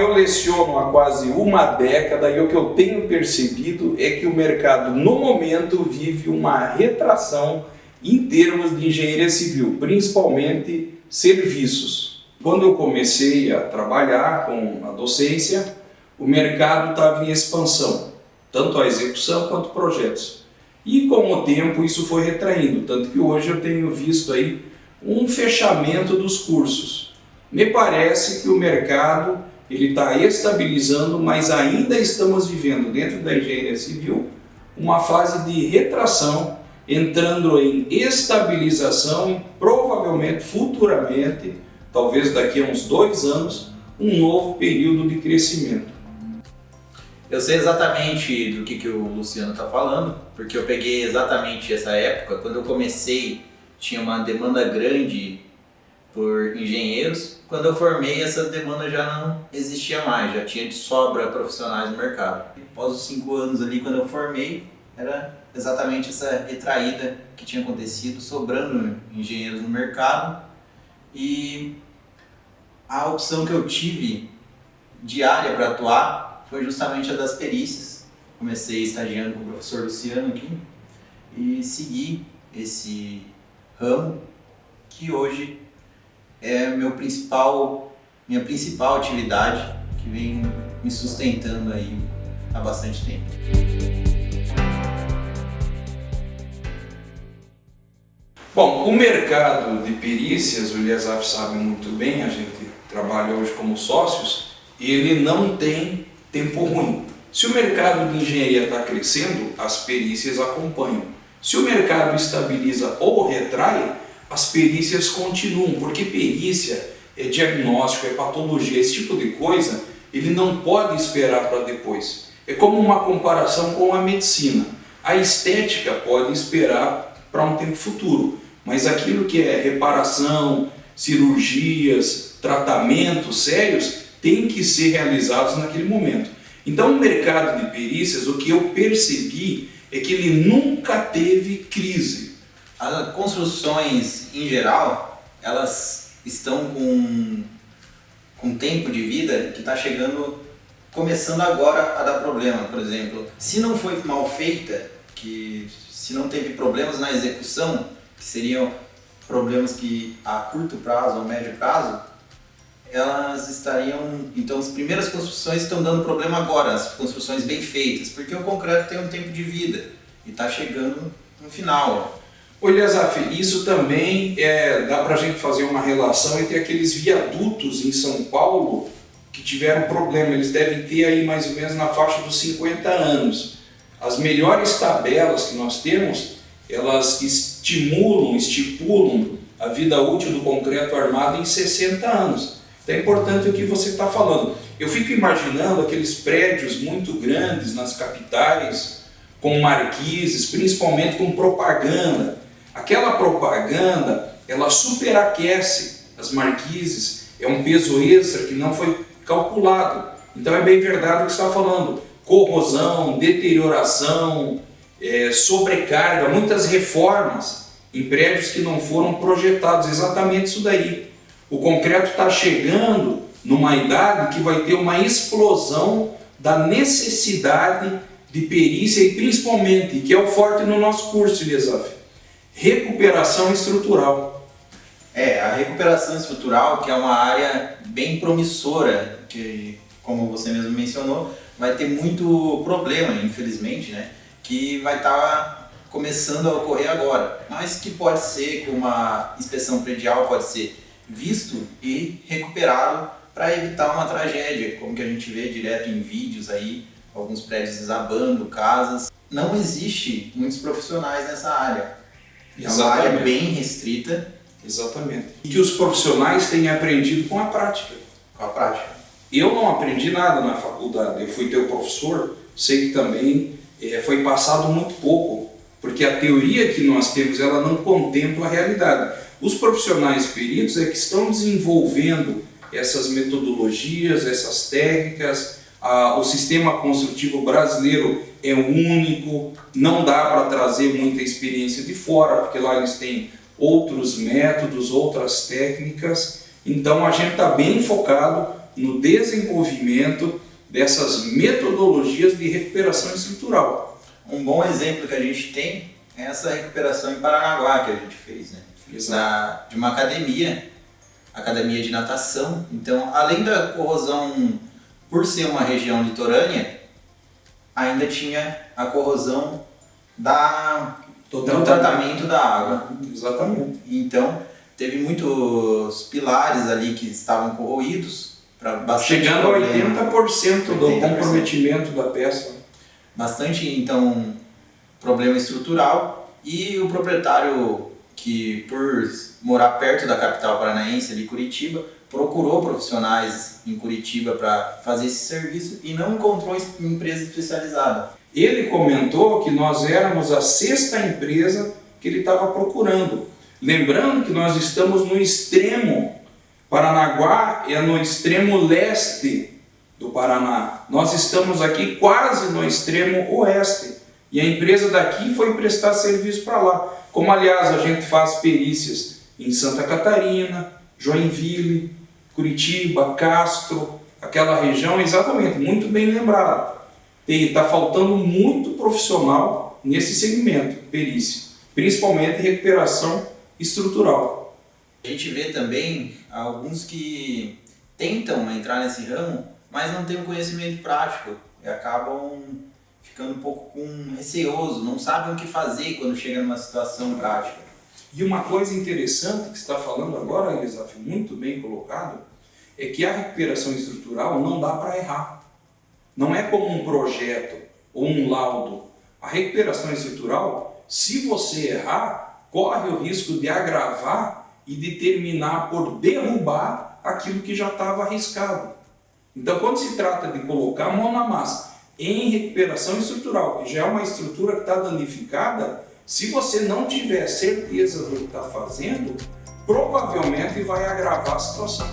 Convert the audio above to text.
eu leciono há quase uma década e o que eu tenho percebido é que o mercado, no momento, vive uma retração em termos de engenharia civil, principalmente serviços. Quando eu comecei a trabalhar com a docência, o mercado estava em expansão, tanto a execução quanto projetos. E com o tempo isso foi retraindo, tanto que hoje eu tenho visto aí um fechamento dos cursos. Me parece que o mercado ele está estabilizando, mas ainda estamos vivendo dentro da engenharia civil uma fase de retração, entrando em estabilização e provavelmente, futuramente, talvez daqui a uns 2 anos, um novo período de crescimento. Eu sei exatamente do que o Luciano está falando, porque eu peguei exatamente essa época. Quando eu comecei, tinha uma demanda grande por engenheiros. Quando eu formei, essa demanda já não existia mais, já tinha de sobra profissionais no mercado. Após os 5 anos ali, quando eu formei, era exatamente essa retraída que tinha acontecido, sobrando engenheiros no mercado. E a opção que eu tive de área para atuar foi justamente a das perícias. Comecei estagiando com o professor Luciano aqui e segui esse ramo que hoje é minha principal atividade, que vem me sustentando aí há bastante tempo. Bom, o mercado de perícias, o Eliasaf sabe muito bem, a gente trabalha hoje como sócios, ele não tem tempo ruim. Se o mercado de engenharia está crescendo, as perícias acompanham. Se o mercado estabiliza ou retrai, as perícias continuam, porque perícia é diagnóstico, é patologia, esse tipo de coisa, ele não pode esperar para depois. É como uma comparação com a medicina. A estética pode esperar para um tempo futuro, mas aquilo que é reparação, cirurgias, tratamentos sérios, tem que ser realizados naquele momento. Então o mercado de perícias, o que eu percebi é que ele nunca teve crise. As construções, em geral, elas estão com tempo de vida que está começando agora a dar problema. Por exemplo, se não foi mal feita, se não teve problemas na execução, que seriam problemas que a curto prazo ou médio prazo, elas estariam... Então as primeiras construções estão dando problema agora, as construções bem feitas, porque o concreto tem um tempo de vida e está chegando no final. Olha, Zaf, isso também dá para a gente fazer uma relação entre aqueles viadutos em São Paulo que tiveram problema. Eles devem ter aí mais ou menos na faixa dos 50 anos. As melhores tabelas que nós temos, elas estipulam a vida útil do concreto armado em 60 anos. Então é importante o que você está falando. Eu fico imaginando aqueles prédios muito grandes nas capitais, com marquises, principalmente com propaganda. Aquela propaganda, ela superaquece as marquises, é um peso extra que não foi calculado. Então é bem verdade o que você está falando. Corrosão, deterioração, sobrecarga, muitas reformas em prédios que não foram projetados, exatamente isso daí. O concreto está chegando numa idade que vai ter uma explosão da necessidade de perícia e principalmente, que é o forte no nosso curso, Eliasaf, recuperação estrutural. A recuperação estrutural, que é uma área bem promissora, que, como você mesmo mencionou, vai ter muito problema, infelizmente, né? Que vai estar começando a ocorrer agora, mas que pode ser, com uma inspeção predial, pode ser visto e recuperado para evitar uma tragédia, como que a gente vê direto em vídeos aí, alguns prédios desabando, casas. Não existe muitos profissionais nessa área. É uma área bem restrita. Exatamente. E que os profissionais têm aprendido com a prática. Com a prática. Eu não aprendi nada na faculdade. Eu fui teu professor, sei que também foi passado muito pouco, porque a teoria que nós temos, ela não contempla a realidade. Os profissionais peritos é que estão desenvolvendo essas metodologias, essas técnicas. O sistema construtivo brasileiro é único, não dá para trazer muita experiência de fora, porque lá eles têm outros métodos, outras técnicas. Então a gente está bem focado no desenvolvimento dessas metodologias de recuperação estrutural. Um bom exemplo que a gente tem é essa recuperação em Paranaguá que a gente fez, né? De uma academia de natação. Então, além da corrosão, por ser uma região litorânea, ainda tinha a corrosão do tratamento da água. Exatamente. Então, teve muitos pilares ali que estavam corroídos. Chegando a 80% do comprometimento da peça. Bastante, então, problema estrutural. E o proprietário, que por morar perto da capital paranaense, ali Curitiba, procurou profissionais em Curitiba para fazer esse serviço e não encontrou empresa especializada. Ele comentou que nós éramos a 6ª empresa que ele estava procurando. Lembrando que nós estamos no extremo, Paranaguá é no extremo leste do Paraná. Nós estamos aqui quase no extremo oeste. E a empresa daqui foi prestar serviço para lá. Como, aliás, a gente faz perícias em Santa Catarina, Joinville, Curitiba, Castro, aquela região, exatamente, muito bem lembrado. Está faltando muito profissional nesse segmento, perícia, principalmente recuperação estrutural. A gente vê também alguns que tentam entrar nesse ramo, mas não têm um conhecimento prático e acabam ficando um pouco receoso, não sabem o que fazer quando chega numa situação prática. E uma coisa interessante que você está falando agora, Elisaf, muito bem colocado, é que a recuperação estrutural não dá para errar. Não é como um projeto ou um laudo. A recuperação estrutural, se você errar, corre o risco de agravar e de terminar por derrubar aquilo que já estava arriscado. Então, quando se trata de colocar a mão na massa em recuperação estrutural, que já é uma estrutura que está danificada, se você não tiver certeza do que está fazendo, provavelmente vai agravar a situação.